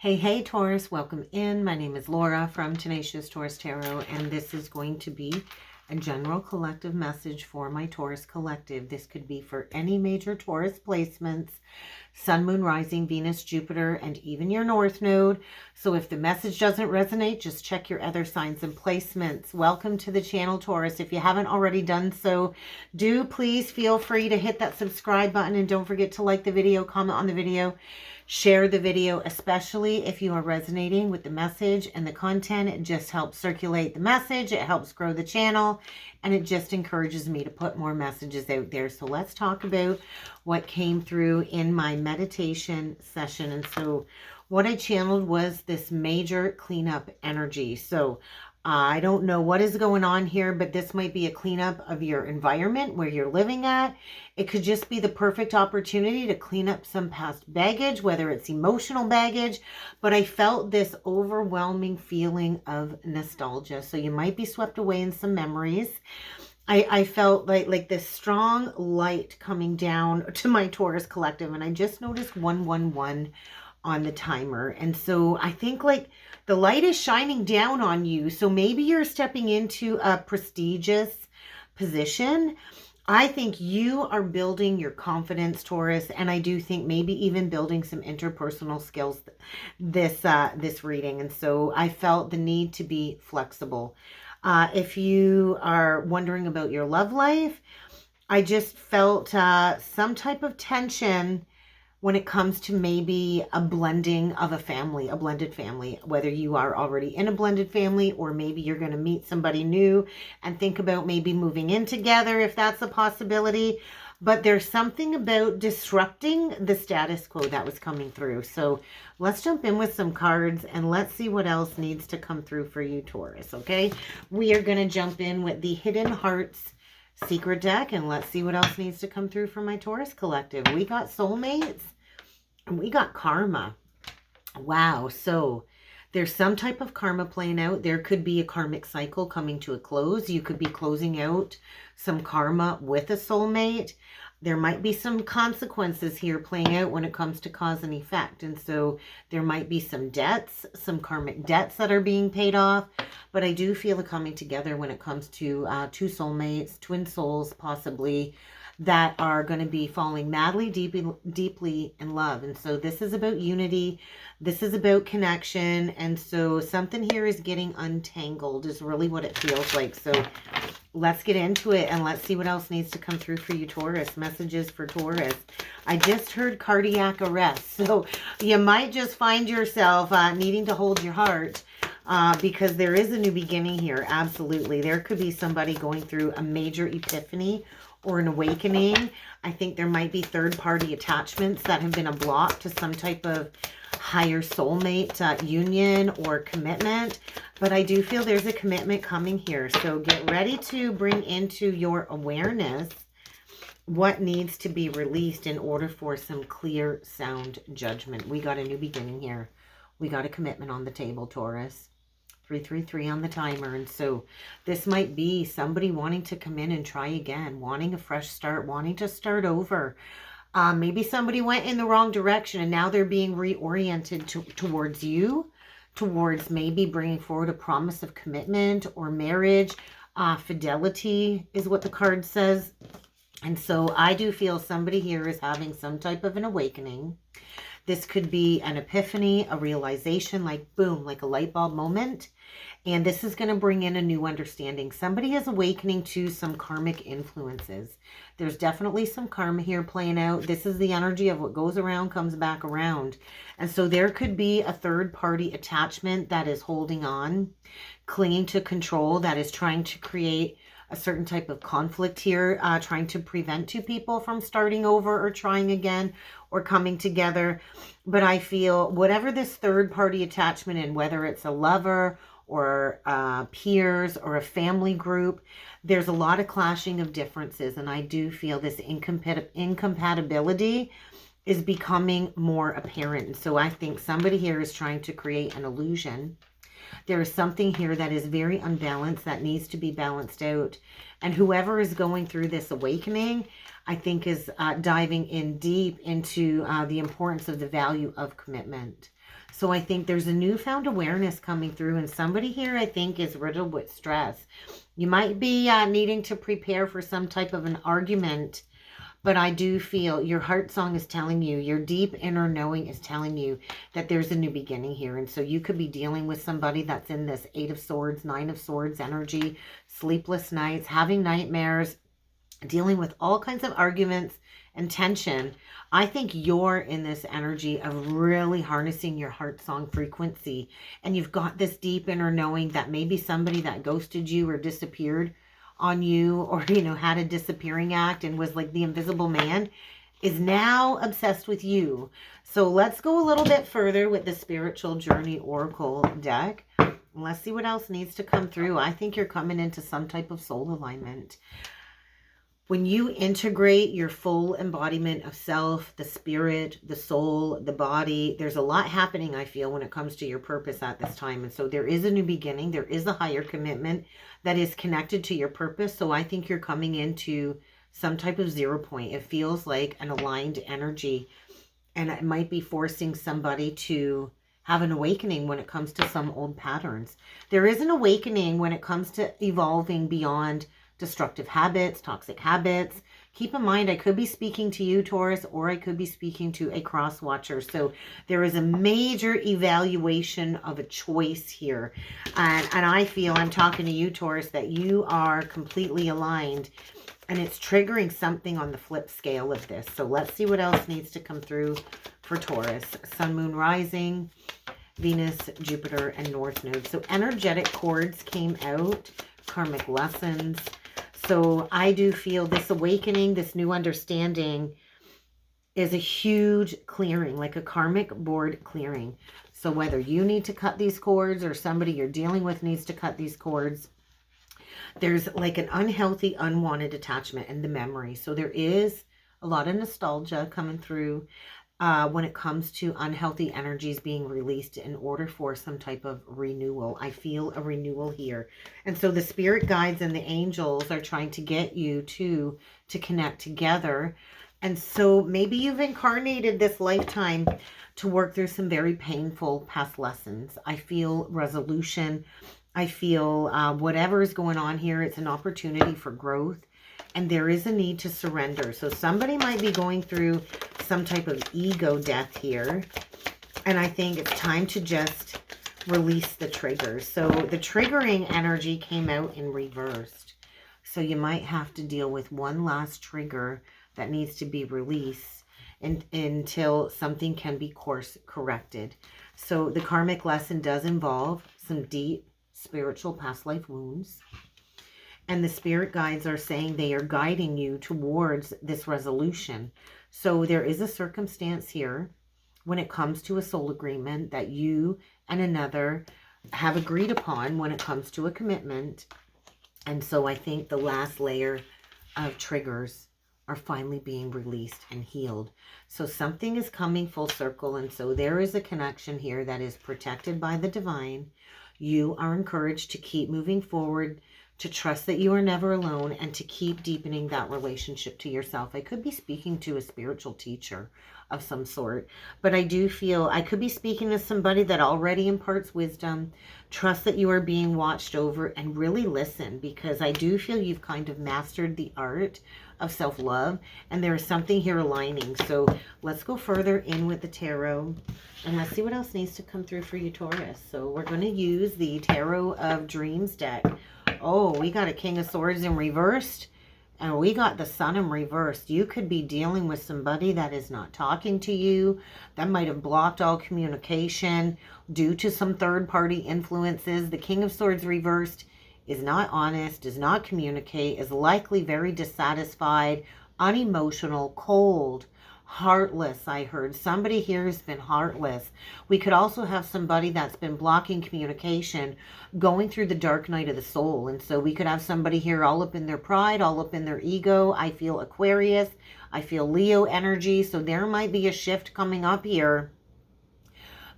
Hey, Taurus, welcome in. My name is Laura from Tenacious Taurus Tarot, and this is going to be a general collective message for my Taurus collective. This could be for any major Taurus placements, Sun, Moon, Rising, Venus, Jupiter, and even your North Node. So if the message doesn't resonate, just check your other signs and placements. Welcome to the channel, Taurus. If you haven't already done so, do please feel free to hit that subscribe button, and don't forget to like the video, comment on the video, share the video, especially if you are resonating with the message and the content. It just helps circulate the message. It helps grow the channel, and it just encourages me to put more messages out there. So let's talk about what came through in my meditation session. And so what I channeled was this major cleanup energy. So I don't know what is going on here, but this might be a cleanup of your environment where you're living at. It could just be the perfect opportunity to clean up some past baggage, whether it's emotional baggage, but I felt this overwhelming feeling of nostalgia. So you might be swept away in some memories. I felt like this strong light coming down to my Taurus collective, and I just noticed 111 on the timer. And so I think like the light is shining down on you. So maybe you're stepping into a prestigious position. I think you are building your confidence, Taurus, and I do think maybe even building some interpersonal skills this reading. And so I felt the need to be flexible. If you are wondering about your love life, I just felt some type of tension when it comes to maybe a blending of a family, a blended family, whether you are already in a blended family or maybe you're going to meet somebody new and think about maybe moving in together if that's a possibility. But there's something about disrupting the status quo that was coming through. So let's jump in with some cards and let's see what else needs to come through for you, Taurus, okay? We are going to jump in with the Hidden Hearts Secret deck, and let's see what else needs to come through for my Taurus collective. We got soulmates and we got karma. Wow. So there's some type of karma playing out. There could be a karmic cycle coming to a close. You could be closing out some karma with a soulmate. There might be some consequences here playing out when it comes to cause and effect. And so there might be some debts, some karmic debts that are being paid off. But I do feel a coming together when it comes to two soulmates, twin souls possibly, that are going to be falling madly, deeply in love. And so this is about unity. This is about connection. And so something here is getting untangled is really what it feels like. So let's get into it and let's see what else needs to come through for you, Taurus. Messages for Taurus. I just heard cardiac arrest. So you might just find yourself needing to hold your heart because there is a new beginning here. Absolutely. There could be somebody going through a major epiphany or an awakening. I think there might be third-party attachments that have been a block to some type of higher soulmate union or commitment. But I do feel there's a commitment coming here. So get ready to bring into your awareness what needs to be released in order for some clear, sound judgment. We got a new beginning here. We got a commitment on the table, Taurus. 333 on the timer. And so this might be somebody wanting to come in and try again, wanting a fresh start, wanting to start over. Maybe somebody went in the wrong direction and now they're being reoriented towards you, towards maybe bringing forward a promise of commitment or marriage. Fidelity is what the card says. And so I do feel somebody here is having some type of an awakening. This could be an epiphany, a realization, like boom, like a light bulb moment. And this is going to bring in a new understanding. Somebody is awakening to some karmic influences. There's definitely some karma here playing out. This is the energy of what goes around comes back around. And so there could be a third-party attachment that is holding on, clinging to control, that is trying to create a certain type of conflict here, trying to prevent two people from starting over or trying again or coming together. But I feel whatever this third-party attachment in, whether it's a lover or peers or a family group, there's a lot of clashing of differences. And I do feel this incompatibility is becoming more apparent. And so I think somebody here is trying to create an illusion. There is something here that is very unbalanced that needs to be balanced out. And whoever is going through this awakening, I think is diving in deep into the importance of the value of commitment. So I think there's a newfound awareness coming through, and somebody here I think is riddled with stress. You might be needing to prepare for some type of an argument, but I do feel your heart song is telling you, your deep inner knowing is telling you that there's a new beginning here. And so you could be dealing with somebody that's in this 8 of Swords, 9 of Swords energy, sleepless nights, having nightmares, dealing with all kinds of arguments and tension. I think you're in this energy of really harnessing your heart song frequency. And you've got this deep inner knowing that maybe somebody that ghosted you or disappeared on you, or, you know, had a disappearing act and was like the invisible man, is now obsessed with you. So let's go a little bit further with the Spiritual Journey Oracle deck. Let's see what else needs to come through. I think you're coming into some type of soul alignment. When you integrate your full embodiment of self, the spirit, the soul, the body, there's a lot happening, I feel, when it comes to your purpose at this time. And so there is a new beginning. There is a higher commitment that is connected to your purpose. So I think you're coming into some type of 0 point. It feels like an aligned energy, and it might be forcing somebody to have an awakening when it comes to some old patterns. There is an awakening when it comes to evolving beyond destructive habits, toxic habits. Keep in mind, I could be speaking to you, Taurus, or I could be speaking to a cross watcher. So there is a major evaluation of a choice here. And I feel, I'm talking to you, Taurus, that you are completely aligned, and it's triggering something on the flip scale of this. So let's see what else needs to come through for Taurus. Sun, Moon, Rising, Venus, Jupiter, and North Node. So energetic cords came out, karmic lessons. So I do feel this awakening, this new understanding is a huge clearing, like a karmic board clearing. So whether you need to cut these cords or somebody you're dealing with needs to cut these cords, there's like an unhealthy, unwanted attachment in the memory. So there is a lot of nostalgia coming through when it comes to unhealthy energies being released in order for some type of renewal. I feel a renewal here. And so the spirit guides and the angels are trying to get you to connect together. And so maybe you've incarnated this lifetime to work through some very painful past lessons. I feel resolution. I feel whatever is going on here, it's an opportunity for growth. And there is a need to surrender. So somebody might be going through some type of ego death here. And I think it's time to just release the triggers. So the triggering energy came out in reversed. So you might have to deal with one last trigger that needs to be released until something can be course corrected. So the karmic lesson does involve some deep spiritual past life wounds. And the spirit guides are saying they are guiding you towards this resolution. So there is a circumstance here when it comes to a soul agreement that you and another have agreed upon when it comes to a commitment. And so I think the last layer of triggers are finally being released and healed. So something is coming full circle. And so there is a connection here that is protected by the divine. You are encouraged to keep moving forward, to trust that you are never alone, and to keep deepening that relationship to yourself. I could be speaking to a spiritual teacher of some sort, but I do feel I could be speaking to somebody that already imparts wisdom. Trust that you are being watched over, and really listen, because I do feel you've kind of mastered the art of self-love, and there is something here aligning. So let's go further in with the tarot, and let's see what else needs to come through for you, Taurus. So we're going to use the Tarot of Dreams deck. Oh, we got a King of Swords in reversed, and we got the Sun in reversed. You could be dealing with somebody that is not talking to you, that might have blocked all communication due to some third-party influences. The King of Swords reversed is not honest, does not communicate, is likely very dissatisfied, unemotional, cold, heartless. I heard somebody here has been heartless. We could also have somebody that's been blocking communication, going through the dark night of the soul. And so we could have somebody here all up in their pride, all up in their ego. I feel Aquarius. I feel Leo energy. So there might be a shift coming up here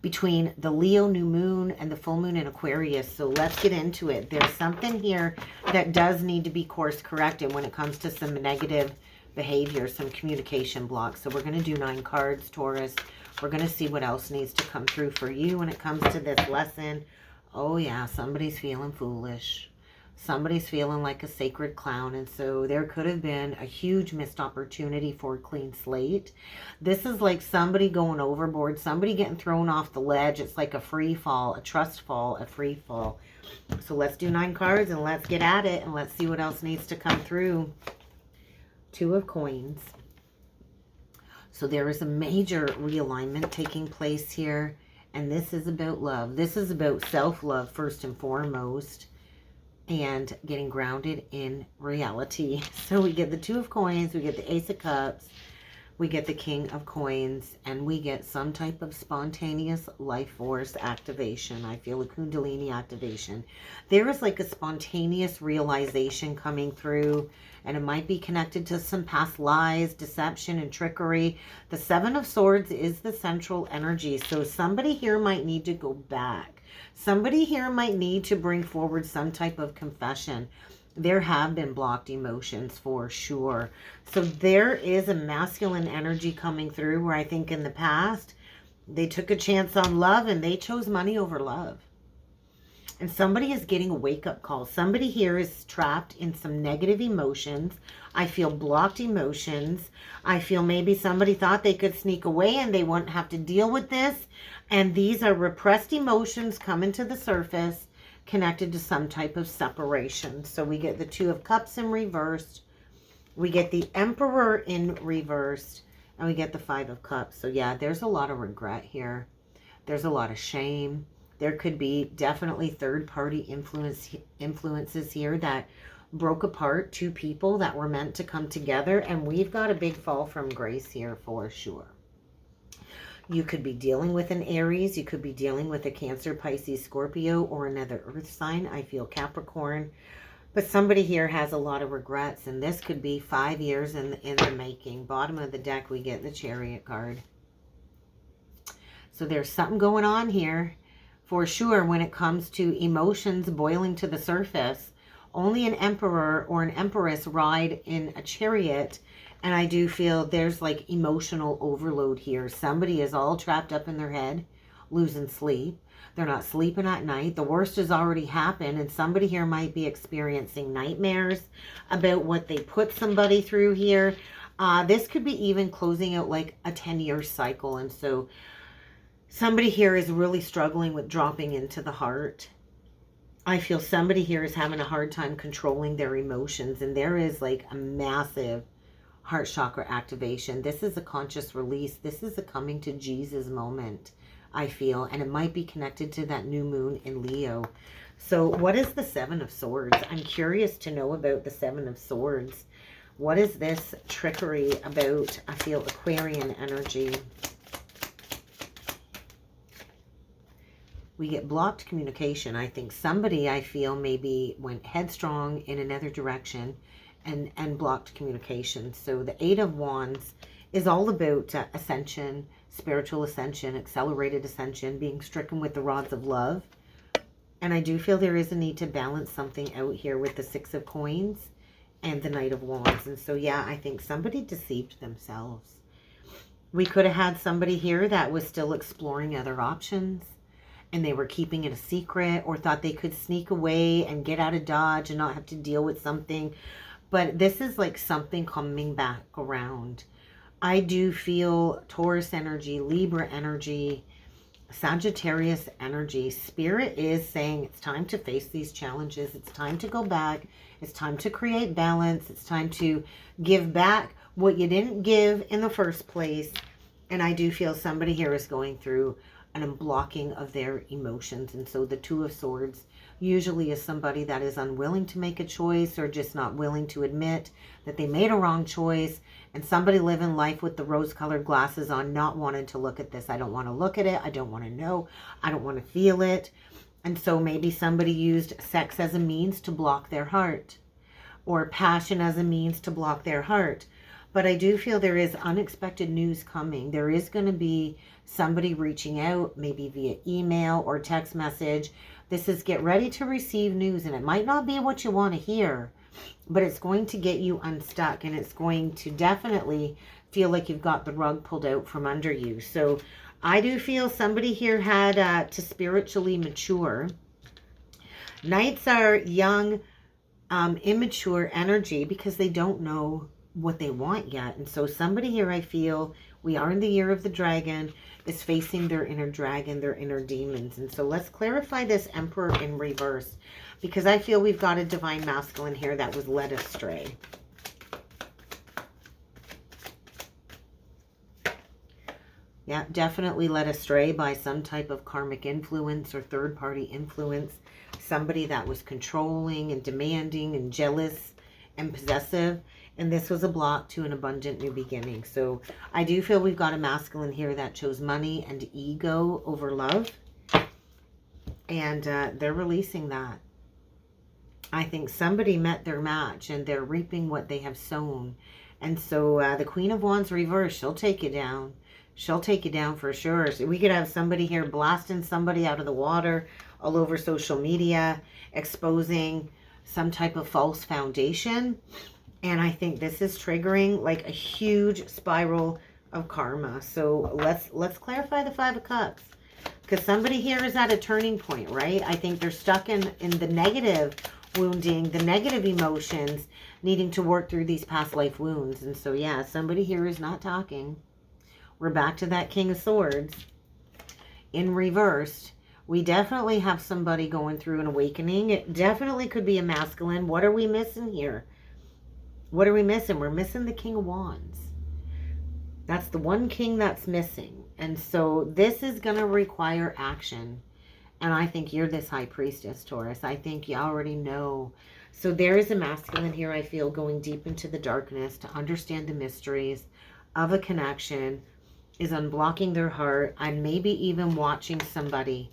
between the Leo new moon and the full moon in Aquarius. So let's get into it. There's something here that does need to be course corrected when it comes to some negative behavior, some communication blocks. So we're going to do 9 cards, Taurus. We're going to see what else needs to come through for you when it comes to this lesson. Oh yeah, somebody's feeling foolish. Somebody's feeling like a sacred clown, and so there could have been a huge missed opportunity for a clean slate. This is like somebody going overboard, somebody getting thrown off the ledge. It's like a free fall, a trust fall, a free fall. So let's do 9 cards and let's get at it, and let's see what else needs to come through. 2 of Coins. So there is a major realignment taking place here, and this is about love. This is about self-love first and foremost, and getting grounded in reality. So we get the 2 of Coins, we get the Ace of Cups, we get the King of Coins, and we get some type of spontaneous life force activation. I feel a Kundalini activation. There is like a spontaneous realization coming through, and it might be connected to some past lies, deception, and trickery. The 7 of Swords is the central energy, so somebody here might need to go back. Somebody here might need to bring forward some type of confession. There have been blocked emotions for sure. So there is a masculine energy coming through where I think in the past they took a chance on love and they chose money over love. And somebody is getting a wake-up call. Somebody here is trapped in some negative emotions. I feel blocked emotions. I feel maybe somebody thought they could sneak away and they wouldn't have to deal with this. And these are repressed emotions coming to the surface, connected to some type of separation. So we get the 2 of Cups in reversed. We get the Emperor in reversed. And we get the 5 of Cups. So yeah, there's a lot of regret here. There's a lot of shame. There could be definitely third-party influences here that broke apart 2 people that were meant to come together. And we've got a big fall from grace here for sure. You could be dealing with an Aries. You could be dealing with a Cancer, Pisces, Scorpio, or another earth sign. I feel Capricorn. But somebody here has a lot of regrets. And this could be 5 years in the making. Bottom of the deck, we get the Chariot card. So there's something going on here for sure when it comes to emotions boiling to the surface. Only an Emperor or an Empress ride in a chariot. And I do feel there's like emotional overload here. Somebody is all trapped up in their head, losing sleep. They're not sleeping at night. The worst has already happened. And somebody here might be experiencing nightmares about what they put somebody through here. This could be even closing out like a 10-year cycle. And so somebody here is really struggling with dropping into the heart. I feel somebody here is having a hard time controlling their emotions. And there is like a massive heart chakra activation. This is a conscious release. This is a coming to Jesus moment, I feel. And it might be connected to that new moon in Leo. So what is the 7 of Swords? I'm curious to know about the 7 of Swords. What is this trickery about? I feel Aquarian energy. We get blocked communication. I think somebody, I feel, maybe went headstrong in another direction and blocked communication. So the 8 of Wands is all about ascension, spiritual ascension, accelerated ascension, being stricken with the rods of love. And I do feel there is a need to balance something out here with the 6 of Coins and the Knight of Wands. And so, yeah, I think somebody deceived themselves. We could have had somebody here that was still exploring other options, and they were keeping it a secret, or thought they could sneak away and get out of Dodge and not have to deal with something. But this is like something coming back around. I do feel Taurus energy, Libra energy, Sagittarius energy. Spirit is saying it's time to face these challenges. It's time to go back. It's time to create balance. It's time to give back what you didn't give in the first place. And I do feel somebody here is going through an unblocking of their emotions. And so the 2 of Swords usually is somebody that is unwilling to make a choice, or just not willing to admit that they made a wrong choice. And somebody living life with the rose-colored glasses on, not wanting to look at this. I don't want to look at it. I don't want to know. I don't want to feel it. And so maybe somebody used sex as a means to block their heart, or passion as a means to block their heart. But I do feel there is unexpected news coming. There is going to be somebody reaching out, maybe via email or text message. This is get ready to receive news, and it might not be what you want to hear, but it's going to get you unstuck, and it's going to definitely feel like you've got the rug pulled out from under you. So I do feel somebody here had to spiritually mature. Knights are young, immature energy because they don't know what they want yet. And so somebody here, I feel, we are in the year of the dragon, is facing their inner dragon, their inner demons. And so let's clarify this Emperor in reverse, because I feel we've got a divine masculine here that was led astray. Yeah, definitely led astray by some type of karmic influence or third-party influence. Somebody that was controlling and demanding and jealous and possessive. And this was a block to an abundant new beginning. So I do feel we've got a masculine here that chose money and ego over love. And they're releasing that. I think somebody met their match and they're reaping what they have sown. And so the Queen of Wands reverse, she'll take you down. She'll take you down for sure. So we could have somebody here blasting somebody out of the water all over social media, exposing some type of false foundation. And I think this is triggering like a huge spiral of karma. So let's clarify the Five of Cups. Because somebody here is at a turning point, right? I think they're stuck in the negative wounding, the negative emotions, needing to work through these past life wounds. And so, yeah, somebody here is not talking. We're back to that King of Swords in reversed. We definitely have somebody going through an awakening. It definitely could be a masculine. What are we missing here? What are we missing? We're missing the King of Wands. That's the one king that's missing. And so this is going to require action. And I think you're this high priestess, Taurus. I think you already know. So there is a masculine here, I feel, going deep into the darkness to understand the mysteries of a connection, is unblocking their heart, and maybe even watching somebody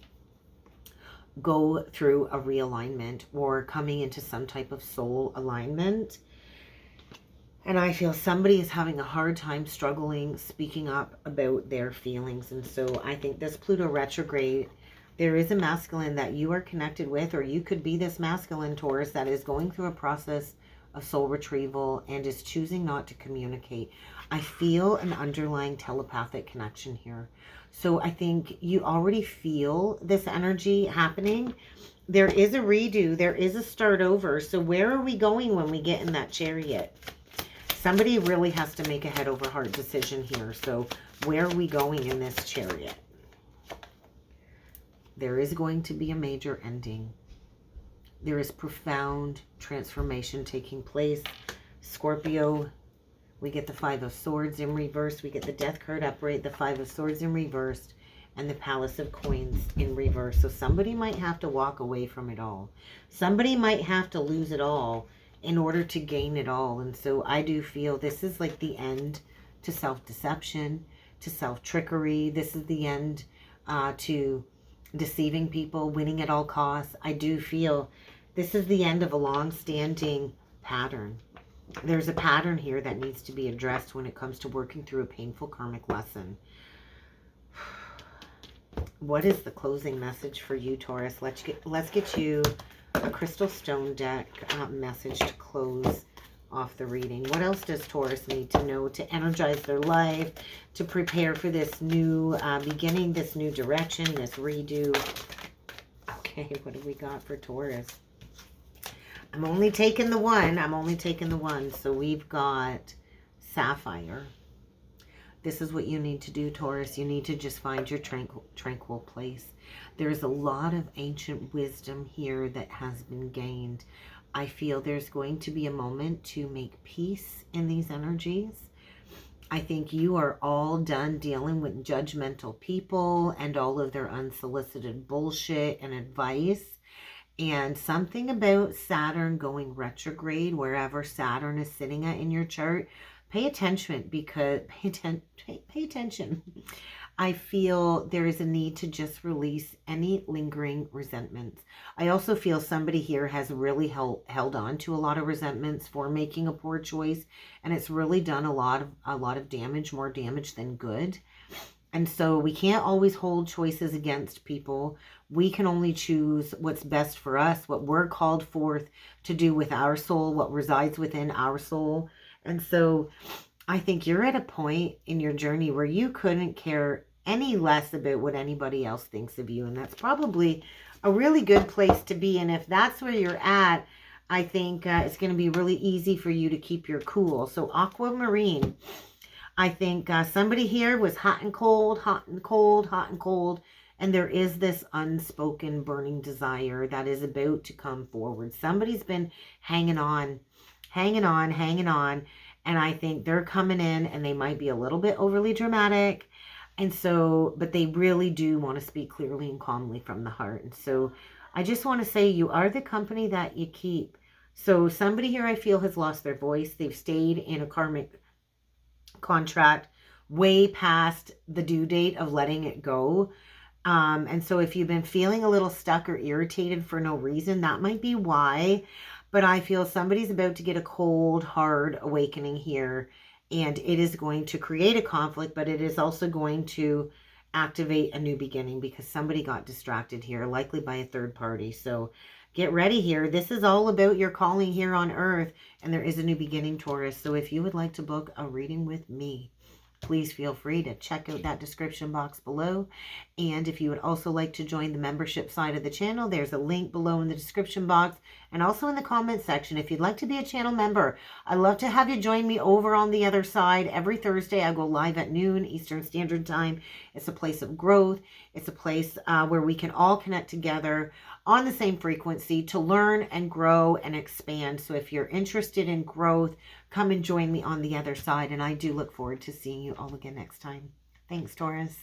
go through a realignment or coming into some type of soul alignment. And I feel somebody is having a hard time struggling, speaking up about their feelings. And so I think this Pluto retrograde, there is a masculine that you are connected with, or you could be this masculine, Taurus, that is going through a process of soul retrieval and is choosing not to communicate. I feel an underlying telepathic connection here. So I think you already feel this energy happening. There is a redo. There is a start over. So where are we going when we get in that chariot? Somebody really has to make a head over heart decision here. So where are we going in this chariot? There is going to be a major ending. There is profound transformation taking place. Scorpio, we get the Five of Swords in reverse. We get the Death card upright, the Five of Swords in reverse, and the Palace of Coins in reverse. So somebody might have to walk away from it all. Somebody might have to lose it all in order to gain it all. And so I do feel this is like the end to self-deception, to self-trickery. This is the end to deceiving people, winning at all costs. I do feel this is the end of a long-standing pattern. There's a pattern here that needs to be addressed when it comes to working through a painful karmic lesson. What is the closing message for you, Taurus? Let's get you a crystal stone deck message to close off the reading. What else does Taurus need to know to energize their life, to prepare for this new beginning, this new direction, this redo? Okay, what do we got for Taurus? I'm only taking the one. I'm only taking the one. So we've got Sapphire. This is what you need to do, Taurus. You need to just find your tranquil place. There's a lot of ancient wisdom here that has been gained. I feel there's going to be a moment to make peace in these energies. I think you are all done dealing with judgmental people and all of their unsolicited bullshit and advice. And something about Saturn going retrograde, wherever Saturn is sitting at in your chart, pay attention, because pay attention. I feel there is a need to just release any lingering resentments. I also feel somebody here has really held on to a lot of resentments for making a poor choice, and it's really done a lot of damage, more damage than good. And so we can't always hold choices against people. We can only choose what's best for us, what we're called forth to do with our soul, what resides within our soul. And so I think you're at a point in your journey where you couldn't care any less about what anybody else thinks of you. And that's probably a really good place to be. And if that's where you're at, I think it's going to be really easy for you to keep your cool. So aquamarine, I think somebody here was hot and cold, hot and cold, hot and cold. And there is this unspoken burning desire that is about to come forward. Somebody's been hanging on, hanging on, hanging on. And I think they're coming in and they might be a little bit overly dramatic. And so, but they really do want to speak clearly and calmly from the heart. And so I just want to say you are the company that you keep. So somebody here I feel has lost their voice. They've stayed in a karmic contract way past the due date of letting it go. And so if you've been feeling a little stuck or irritated for no reason, that might be why. But I feel somebody's about to get a cold, hard awakening here. And it is going to create a conflict, but it is also going to activate a new beginning because somebody got distracted here, likely by a third party. So get ready here. This is all about your calling here on earth. And there is a new beginning, Taurus. So if you would like to book a reading with me, please feel free to check out that description box below. And if you would also like to join the membership side of the channel, there's a link below in the description box and also in the comment section. If you'd like to be a channel member, I'd love to have you join me over on the other side. Every Thursday, I go live at noon Eastern Standard Time. It's a place of growth. It's a place where we can all connect together on the same frequency to learn and grow and expand. So if you're interested in growth, come and join me on the other side. And I do look forward to seeing you all again next time. Thanks, Taurus.